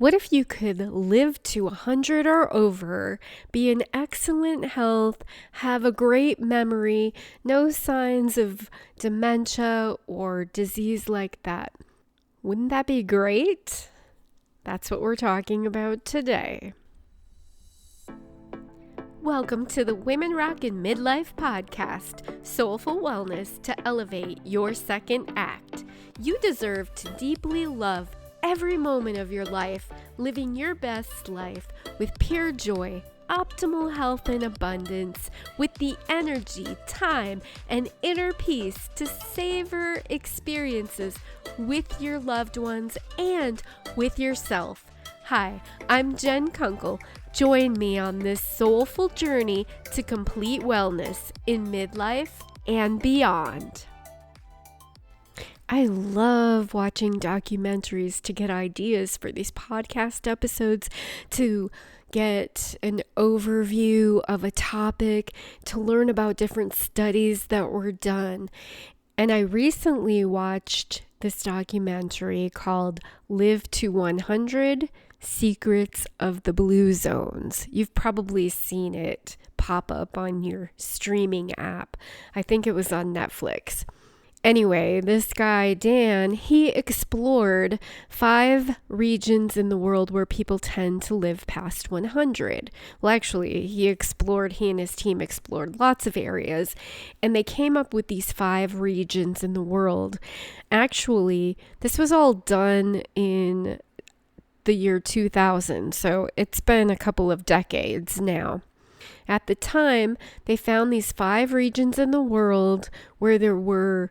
What if you could live to 100 or over, be in excellent health, have a great memory, no signs of dementia or disease like that? Wouldn't that be great? That's what we're talking about today. Welcome to the Women Rock in Midlife podcast, soulful wellness to elevate your second act. You deserve to deeply love every moment of your life, living your best life with pure joy, optimal health and abundance, with the energy, time, and inner peace to savor experiences with your loved ones and with yourself. Hi, I'm Jen Kunkel. Join me on this soulful journey to complete wellness in midlife and beyond. I love watching documentaries to get ideas for these podcast episodes, to get an overview of a topic, to learn about different studies that were done. And I recently watched this documentary called Live to 100: Secrets of the Blue Zones. You've probably seen it pop up on your streaming app. I think it was on Netflix. Anyway, this guy, Dan, he explored 5 regions in the world where people tend to live past 100. Well, actually, he and his team explored lots of areas, and they came up with these 5 regions in the world. Actually, this was all done in the year 2000, so it's been a couple of decades now. At the time, they found these 5 regions in the world where there were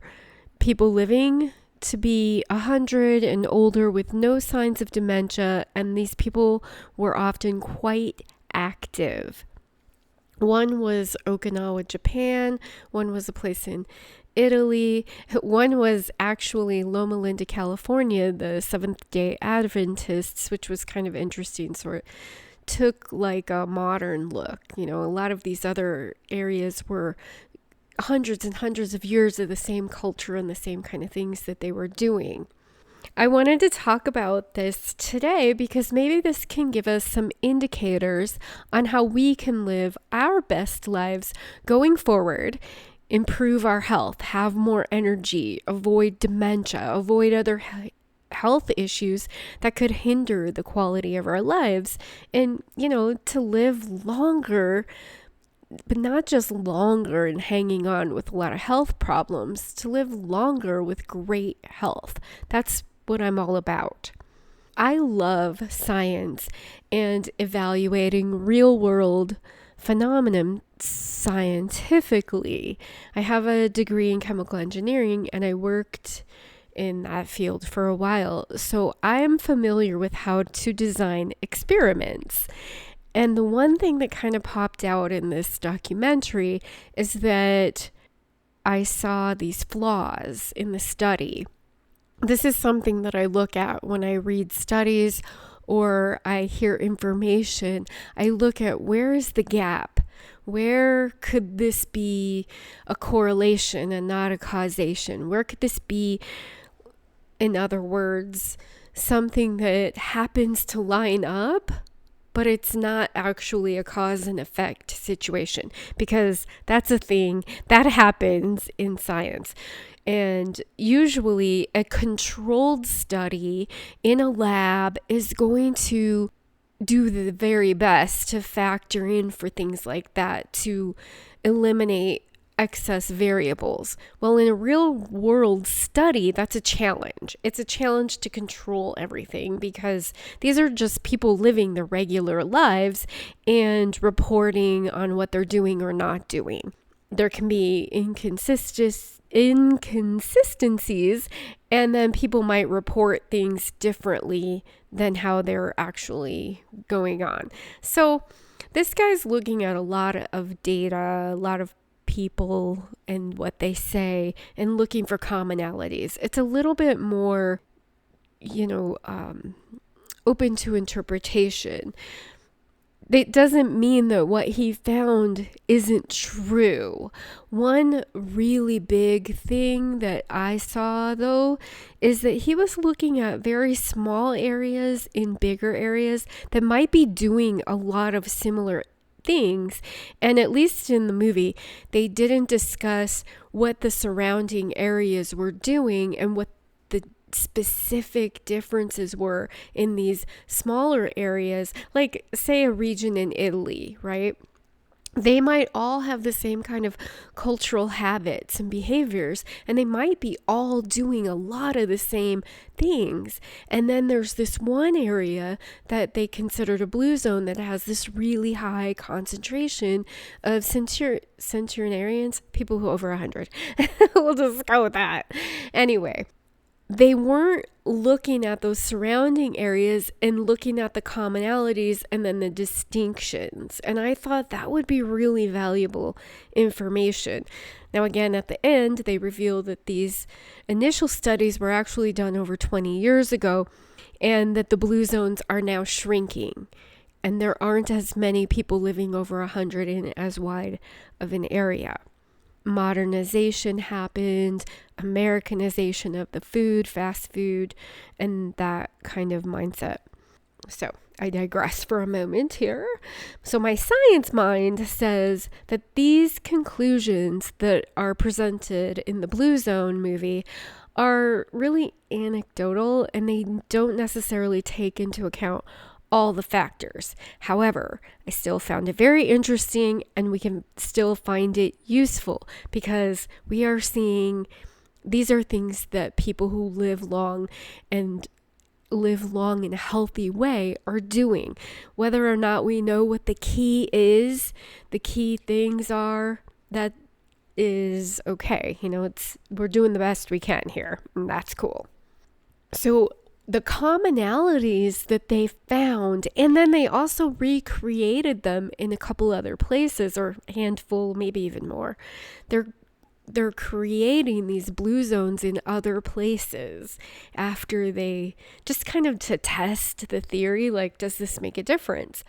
people living to be 100 and older with no signs of dementia, and these people were often quite active. One was Okinawa, Japan. One was a place in Italy. One was actually Loma Linda, California, the Seventh-day Adventists, which was kind of interesting. So it took like a modern look. A lot of these other areas were hundreds and hundreds of years of the same culture and the same kind of things that they were doing. I wanted to talk about this today because maybe this can give us some indicators on how we can live our best lives going forward, improve our health, have more energy, avoid dementia, avoid other health issues that could hinder the quality of our lives, and, to live longer, but not just longer and hanging on with a lot of health problems, to live longer with great health. That's what I'm all about. I love science and evaluating real world phenomenon scientifically. I have a degree in chemical engineering and I worked in that field for a while, so I am familiar with how to design experiments. And the one thing that kind of popped out in this documentary is that I saw these flaws in the study. This is something that I look at when I read studies or I hear information. I look at, where is the gap? Where could this be a correlation and not a causation? Where could this be, in other words, something that happens to line up, but it's not actually a cause and effect situation? Because that's a thing that happens in science. And usually a controlled study in a lab is going to do the very best to factor in for things like that, to eliminate excess variables. Well, in a real world study, that's a challenge. It's a challenge to control everything because these are just people living their regular lives and reporting on what they're doing or not doing. There can be inconsistencies, and then people might report things differently than how they're actually going on. So this guy's looking at a lot of data, a lot of people and what they say, and looking for commonalities. It's a little bit more, open to interpretation. It doesn't mean that what he found isn't true. One really big thing that I saw, though, is that he was looking at very small areas in bigger areas that might be doing a lot of similar things. And at least in the movie, they didn't discuss what the surrounding areas were doing and what the specific differences were in these smaller areas, like say a region in Italy, right? They might all have the same kind of cultural habits and behaviors, and they might be all doing a lot of the same things. And then there's this one area that they considered a blue zone that has this really high concentration of centenarians, people who over 100. We'll just go with that. Anyway, they weren't looking at those surrounding areas and looking at the commonalities and then the distinctions. And I thought that would be really valuable information. Now, again, at the end, they revealed that these initial studies were actually done over 20 years ago and that the blue zones are now shrinking. And there aren't as many people living over 100 in as wide of an area. Modernization happened, Americanization of the food, fast food, and that kind of mindset. So I digress for a moment here. So my science mind says that these conclusions that are presented in the Blue Zone movie are really anecdotal and they don't necessarily take into account all the factors. However, I still found it very interesting and we can still find it useful because we are seeing these are things that people who live long and live long in a healthy way are doing. Whether or not we know what the key is, the key things are, that is okay. We're doing the best we can here, and that's cool. So the commonalities that they found, and then they also recreated them in a couple other places, or a handful, maybe even more. They're creating these blue zones in other places after they just kind of to test the theory, like, does this make a difference?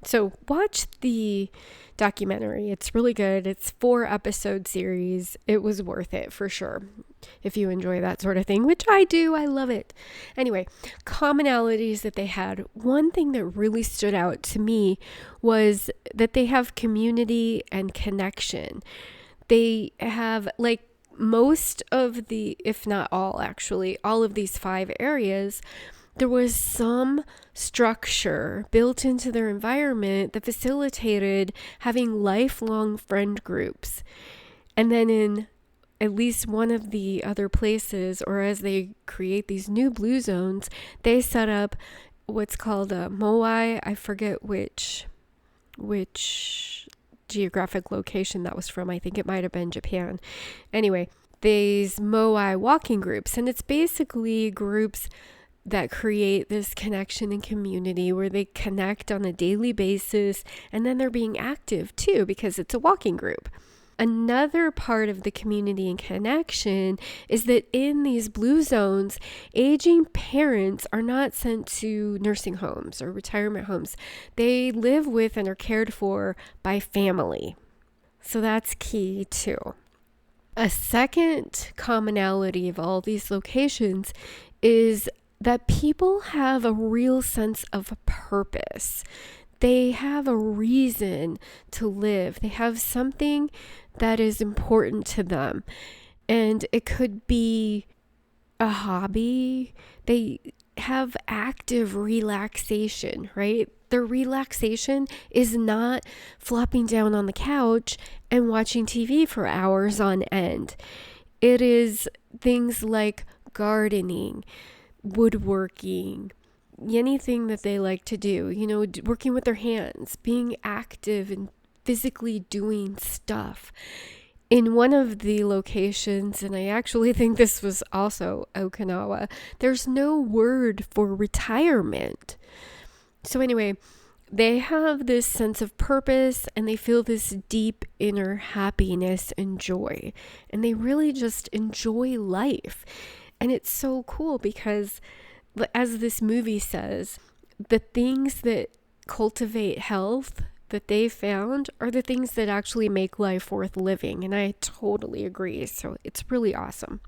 So watch the documentary. It's really good. It's 4-episode series. It was worth it for sure. If you enjoy that sort of thing, which I do, I love it. Anyway, commonalities that they had. One thing that really stood out to me was that they have community and connection. They have, like, most of the, if not all actually, all of these 5 areas, there was some structure built into their environment that facilitated having lifelong friend groups. And then in at least one of the other places, or as they create these new blue zones, they set up what's called a moai. I forget which geographic location that was from. I think it might have been Japan. Anyway, these moai walking groups, and it's basically groups that create this connection and community where they connect on a daily basis, and then they're being active too because it's a walking group. Another part of the community and connection is that in these blue zones, aging parents are not sent to nursing homes or retirement homes. They live with and are cared for by family. So that's key too. A second commonality of all these locations is that people have a real sense of purpose. They have a reason to live. They have something that is important to them. And it could be a hobby. They have active relaxation, right? Their relaxation is not flopping down on the couch and watching TV for hours on end. It is things like gardening, woodworking, anything that they like to do, working with their hands, being active and physically doing stuff. In one of the locations, and I actually think this was also Okinawa, there's no word for retirement. So anyway, they have this sense of purpose and they feel this deep inner happiness and joy. And they really just enjoy life. And it's so cool because, as this movie says, the things that cultivate health that they found are the things that actually make life worth living. And I totally agree. So it's really awesome.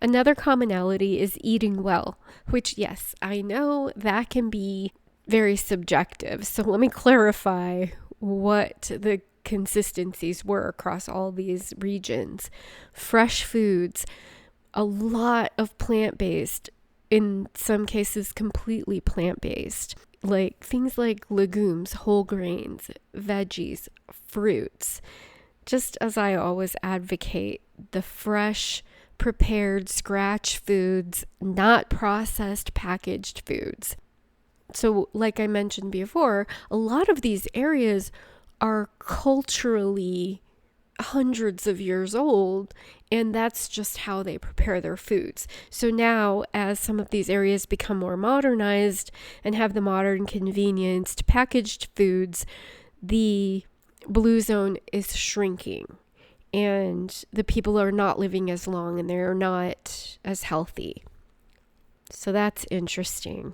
Another commonality is eating well, which, yes, I know that can be very subjective. So let me clarify what the consistencies were across all these regions. Fresh foods, a lot of plant-based, in some cases completely plant-based, like things like legumes, whole grains, veggies, fruits. Just as I always advocate, the fresh, prepared, scratch foods, not processed, packaged foods. So like I mentioned before, a lot of these areas are culturally hundreds of years old, and that's just how they prepare their foods. So now, as some of these areas become more modernized and have the modern convenienced packaged foods, the blue zone is shrinking, and the people are not living as long and they're not as healthy. So that's interesting.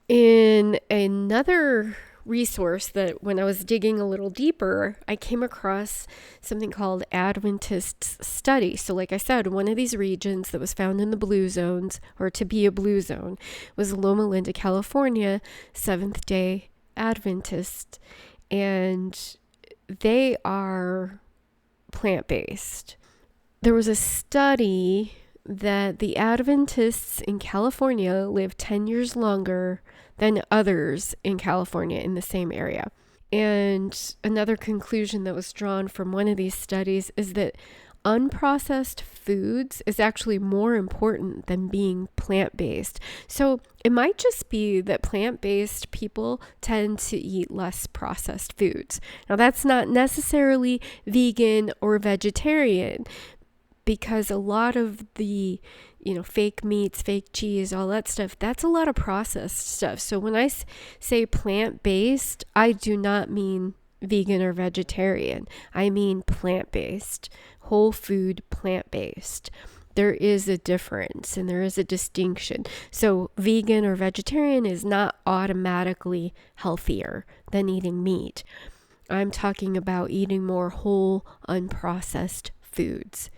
In another resource that when I was digging a little deeper, I came across something called Adventist study. So like I said, one of these regions that was found in the blue zones, or to be a blue zone, was Loma Linda, California, Seventh-day Adventist. And they are plant-based. There was a study that the Adventists in California live 10 years longer than others in California in the same area. And another conclusion that was drawn from one of these studies is that unprocessed foods is actually more important than being plant-based. So it might just be that plant-based people tend to eat less processed foods. Now that's not necessarily vegan or vegetarian, because a lot of the, fake meats, fake cheese, all that stuff, that's a lot of processed stuff. So when I say plant-based, I do not mean vegan or vegetarian. I mean plant-based, whole food, plant-based. There is a difference and there is a distinction. So vegan or vegetarian is not automatically healthier than eating meat. I'm talking about eating more whole, unprocessed foods.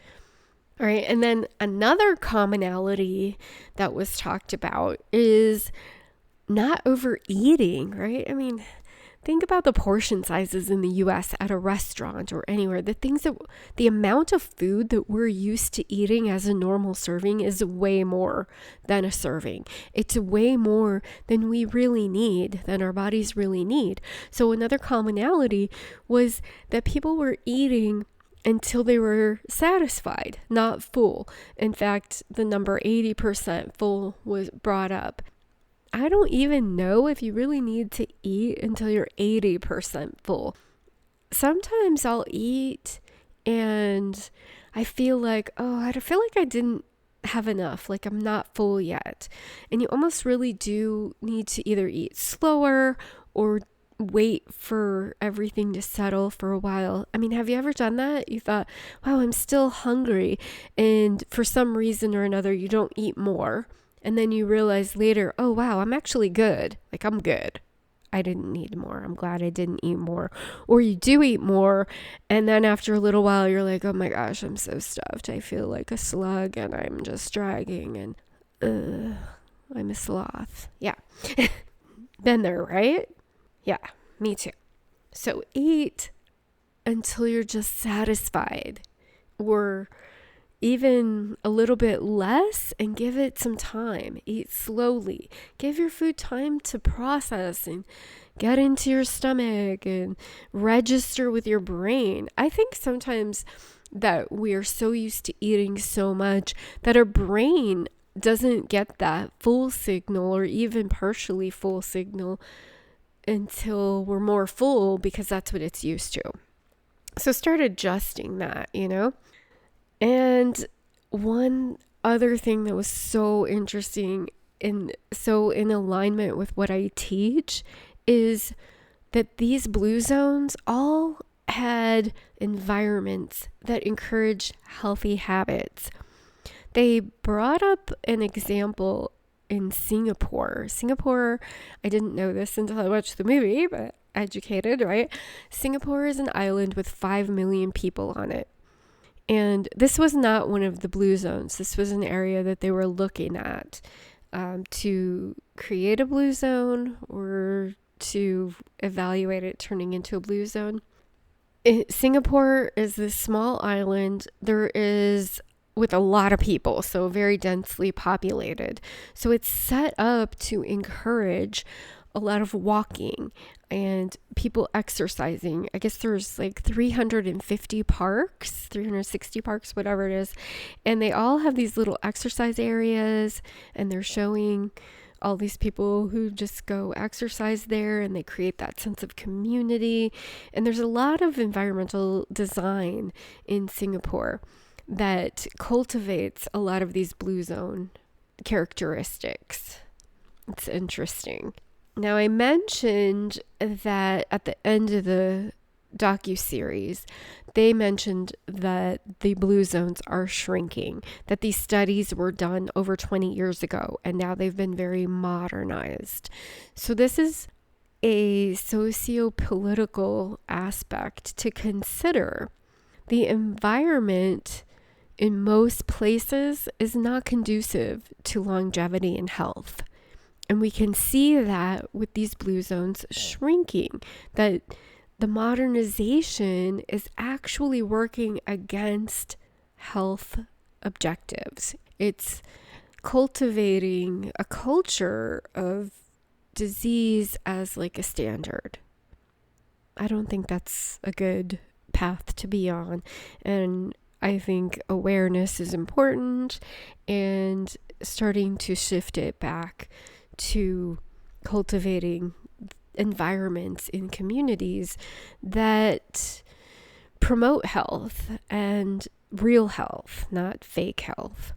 All right, and then another commonality that was talked about is not overeating, right? I mean, think about the portion sizes in the US at a restaurant or anywhere. The amount of food that we're used to eating as a normal serving is way more than a serving. It's way more than we really need, than our bodies really need. So another commonality was that people were eating until they were satisfied, not full. In fact, the number 80% full was brought up. I don't even know if you really need to eat until you're 80% full. Sometimes I'll eat and I feel like, I feel like I didn't have enough, like I'm not full yet. And you almost really do need to either eat slower or wait for everything to settle for a while. I mean, have you ever done that? You thought, wow, I'm still hungry. And for some reason or another, you don't eat more. And then you realize later, oh, wow, I'm actually good. Like, I'm good. I didn't need more. I'm glad I didn't eat more. Or you do eat more. And then after a little while, you're like, oh my gosh, I'm so stuffed. I feel like a slug and I'm just dragging and I'm a sloth. Yeah. Been there, right? Yeah, me too. So eat until you're just satisfied, or even a little bit less, and give it some time. Eat slowly. Give your food time to process and get into your stomach and register with your brain. I think sometimes that we are so used to eating so much that our brain doesn't get that full signal or even partially full signal until we're more full, because that's what it's used to. So start adjusting that, And one other thing that was so interesting and so in alignment with what I teach is that these blue zones all had environments that encourage healthy habits. They brought up an example in Singapore. Singapore, I didn't know this until I watched the movie, but educated, right? Singapore is an island with 5 million people on it. And this was not one of the blue zones. This was an area that they were looking at to create a blue zone or to evaluate it turning into a blue zone. Singapore is this small island. There is with a lot of people, so very densely populated. So it's set up to encourage a lot of walking and people exercising. I guess there's like 350 parks, 360 parks, whatever it is. And they all have these little exercise areas, and they're showing all these people who just go exercise there, and they create that sense of community. And there's a lot of environmental design in Singapore that cultivates a lot of these blue zone characteristics. It's interesting. Now, I mentioned that at the end of the docu-series, they mentioned that the blue zones are shrinking, that these studies were done over 20 years ago, and now they've been very modernized. So this is a socio-political aspect to consider. The environment in most places is not conducive to longevity and health. And we can see that with these blue zones shrinking, that the modernization is actually working against health objectives. It's cultivating a culture of disease as like a standard. I don't think that's a good path to be on. And I think awareness is important, and starting to shift it back to cultivating environments in communities that promote health and real health, not fake health.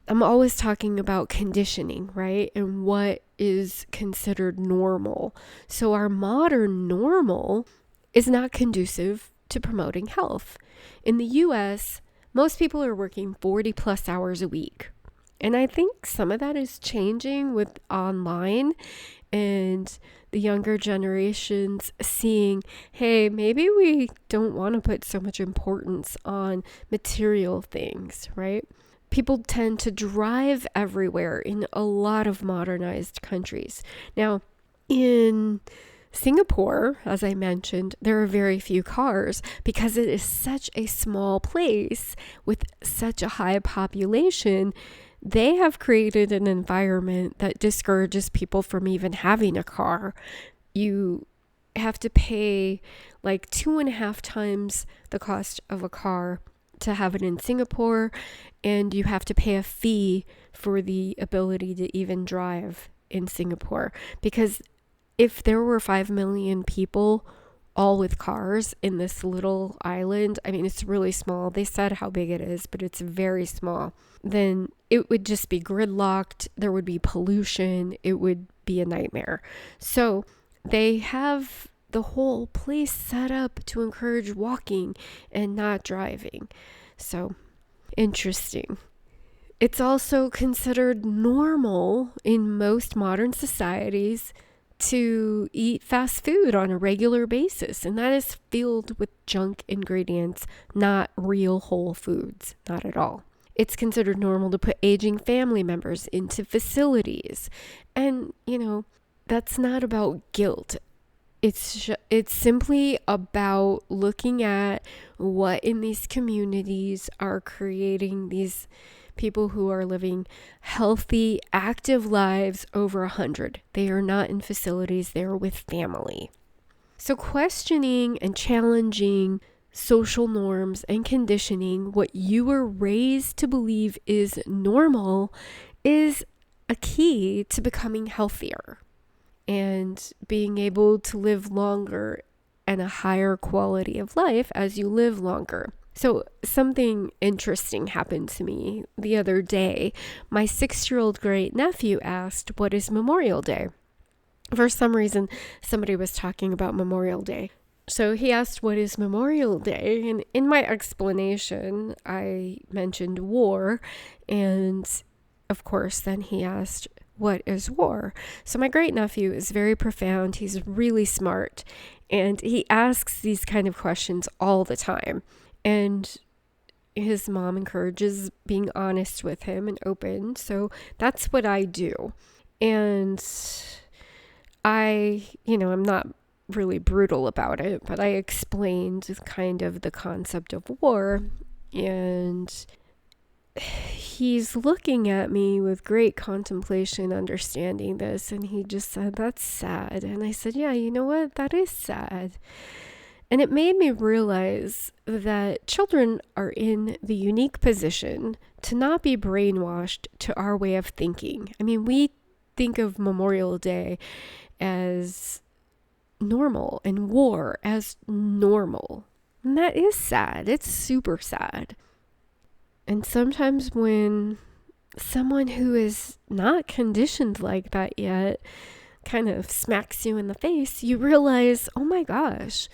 I'm always talking about conditioning, right? And what is considered normal. So our modern normal is not conducive to promoting health. In the US, most people are working 40 plus hours a week. And I think some of that is changing with online and the younger generations seeing, hey, maybe we don't want to put so much importance on material things, right? People tend to drive everywhere in a lot of modernized countries. Now, in Singapore, as I mentioned, there are very few cars because it is such a small place with such a high population. They have created an environment that discourages people from even having a car. You have to pay like 2.5 times the cost of a car to have it in Singapore, and you have to pay a fee for the ability to even drive in Singapore. Because if there were 5 million people all with cars in this little island, I mean, it's really small. They said how big it is, but it's very small. Then it would just be gridlocked. There would be pollution. It would be a nightmare. So they have the whole place set up to encourage walking and not driving. So interesting. It's also considered normal in most modern societies to eat fast food on a regular basis, and that is filled with junk ingredients, not real whole foods, not at all. It's considered normal to put aging family members into facilities, and that's not about guilt. It's simply about looking at what in these communities are creating these people who are living healthy, active lives over 100. They are not in facilities, they are with family. So questioning and challenging social norms and conditioning, what you were raised to believe is normal, is a key to becoming healthier and being able to live longer and a higher quality of life as you live longer. So something interesting happened to me the other day. My 6-year-old great nephew asked, "What is Memorial Day?" For some reason, somebody was talking about Memorial Day. So he asked, "What is Memorial Day?" And in my explanation, I mentioned war. And of course, then he asked, what is war? So my great nephew is very profound. He's really smart, and he asks these kind of questions all the time. And his mom encourages being honest with him and open. So that's what I do. And I'm not really brutal about it, but I explained kind of the concept of war, and he's looking at me with great contemplation, understanding this, and he just said, "That's sad." And I said, "Yeah, you know what? That is sad." And it made me realize that children are in the unique position to not be brainwashed to our way of thinking. I mean, we think of Memorial Day as normal and war as normal. And that is sad. It's super sad. And sometimes when someone who is not conditioned like that yet kind of smacks you in the face, you realize, oh my gosh,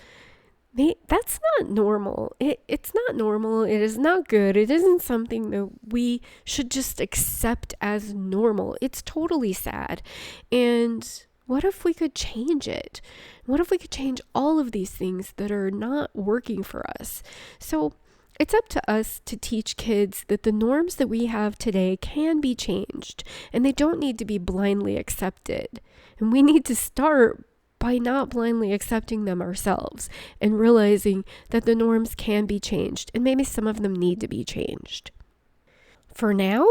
that's not normal. It's not normal. It is not good. It isn't something that we should just accept as normal. It's totally sad. And what if we could change it? What if we could change all of these things that are not working for us? So it's up to us to teach kids that the norms that we have today can be changed, and they don't need to be blindly accepted. And we need to start by not blindly accepting them ourselves and realizing that the norms can be changed, and maybe some of them need to be changed. For now,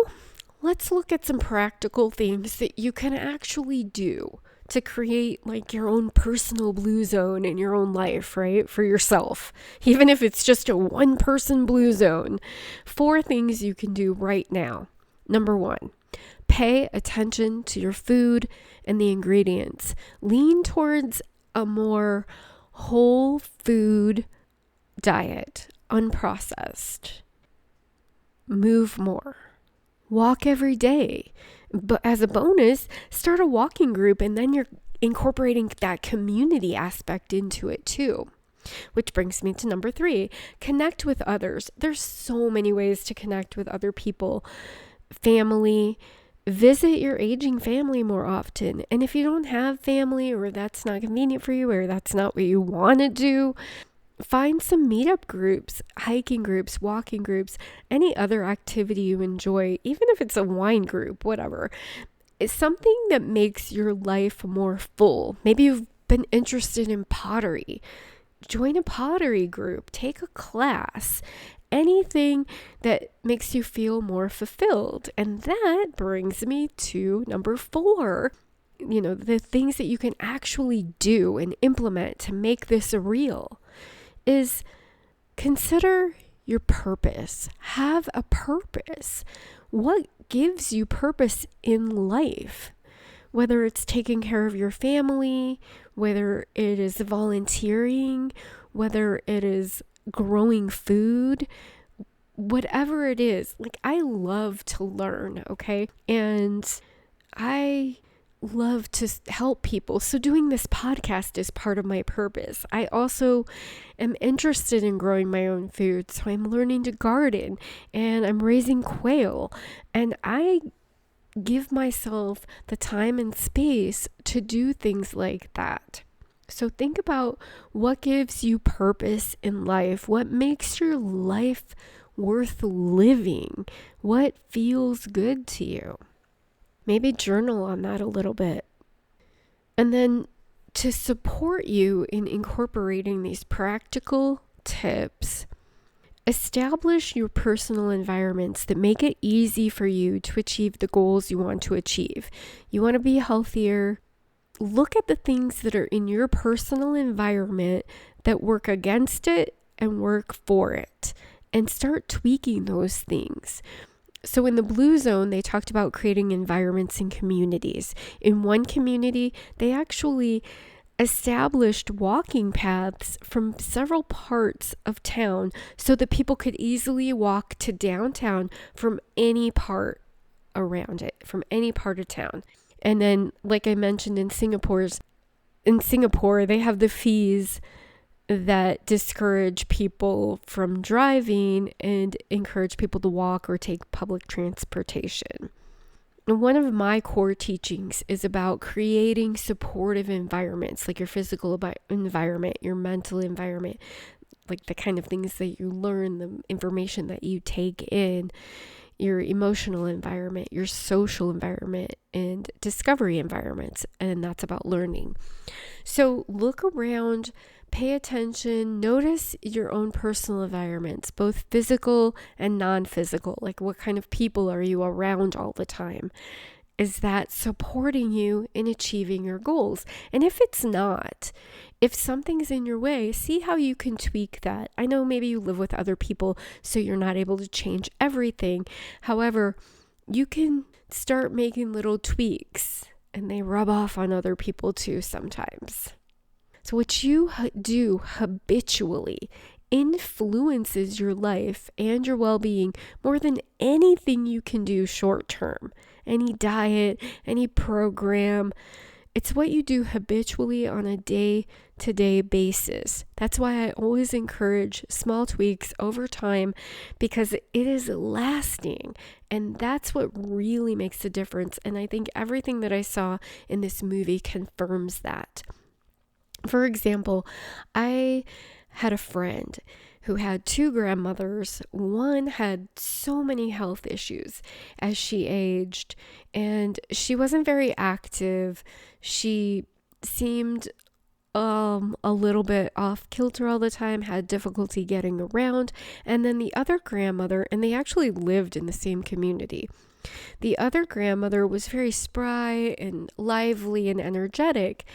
let's look at some practical things that you can actually do to create like your own personal blue zone in your own life, right? For yourself, even if it's just a one-person blue zone. 4 things you can do right now. Number 1, pay attention to your food and the ingredients. Lean towards a more whole food diet, unprocessed. Move more. Walk every day. But as a bonus, start a walking group, and then you're incorporating that community aspect into it too. Which brings me to number 3, connect with others. There's so many ways to connect with other people. Family, visit your aging family more often. And if you don't have family, or that's not convenient for you, or that's not what you want to do, find some meetup groups, hiking groups, walking groups, any other activity you enjoy, even if it's a wine group, whatever. It's something that makes your life more full. Maybe you've been interested in pottery. Join a pottery group, take a class, anything that makes you feel more fulfilled. And that brings me to number 4. The things that you can actually do and implement to make this real is consider your purpose. Have a purpose. What gives you purpose in life? Whether it's taking care of your family, whether it is volunteering, whether it is growing food, whatever it is. Like, I love to learn, okay? And I love to help people. So doing this podcast is part of my purpose. I also am interested in growing my own food. So I'm learning to garden, and I'm raising quail, and I give myself the time and space to do things like that. So think about what gives you purpose in life, what makes your life worth living, what feels good to you. Maybe journal on that a little bit. And then to support you in incorporating these practical tips, establish your personal environments that make it easy for you to achieve the goals you want to achieve. You want to be healthier. Look at the things that are in your personal environment that work against it and work for it, and start tweaking those things. So in the Blue Zone, they talked about creating environments and communities. In one community, they actually established walking paths from several parts of town so that people could easily walk to downtown from any part around it, from any part of town. And then, like I mentioned, in Singapore, they have the fees that discourage people from driving and encourage people to walk or take public transportation. one of my core teachings is about creating supportive environments, like your physical environment, your mental environment, like the kind of things that you learn, the information that you take in, your emotional environment, your social environment, and discovery environments. And that's about learning. So look around, pay attention, notice your own personal environments, both physical and non-physical. Like, what kind of people are you around all the time? Is that supporting you in achieving your goals? And if it's not, if something's in your way, see how you can tweak that. I know maybe you live with other people, so you're not able to change everything. However, you can start making little tweaks, and they rub off on other people too sometimes. So what you do habitually influences your life and your well-being more than anything you can do short term. Any diet, any program. It's what you do habitually on a day-to-day basis. That's why I always encourage small tweaks over time, because it is lasting. And that's what really makes a difference. And I think everything that I saw in this movie confirms that. For example, I had a friend who had two grandmothers. One had so many health issues as she aged, and she wasn't very active. She seemed a little bit off kilter all the time, had difficulty getting around. And then the other grandmother, and they actually lived in the same community. The other grandmother was very spry and lively and energetic,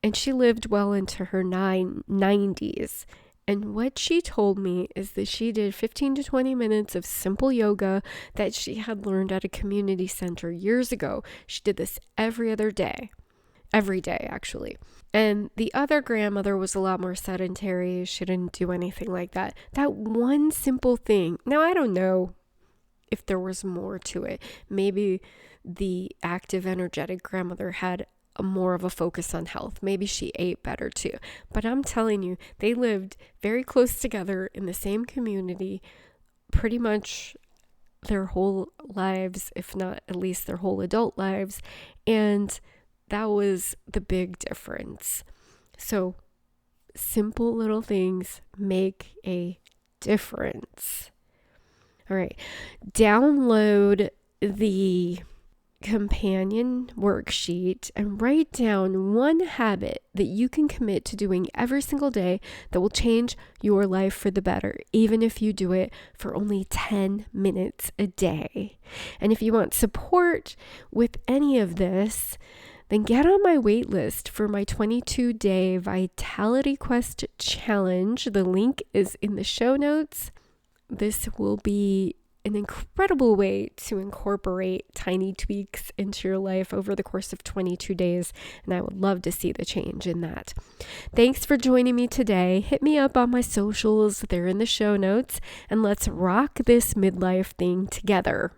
and she lived well into her 90s. And what she told me is that she did 15 to 20 minutes of simple yoga that she had learned at a community center years ago. She did this every day, actually. And the other grandmother was a lot more sedentary. She didn't do anything like that. That one simple thing. Now, I don't know if there was more to it. Maybe the active, energetic grandmother had more of a focus on health. Maybe she ate better too. But I'm telling you, they lived very close together in the same community pretty much their whole lives, if not at least their whole adult lives. And that was the big difference. So simple little things make a difference. All right. Download the companion worksheet and write down one habit that you can commit to doing every single day that will change your life for the better, even if you do it for only 10 minutes a day. And if you want support with any of this, then get on my wait list for my 22-day VitalityQuest challenge. The link is in the show notes. This will be an incredible way to incorporate tiny tweaks into your life over the course of 22 days, and I would love to see the change in that. Thanks for joining me today. Hit me up on my socials, they're in the show notes, and let's rock this midlife thing together.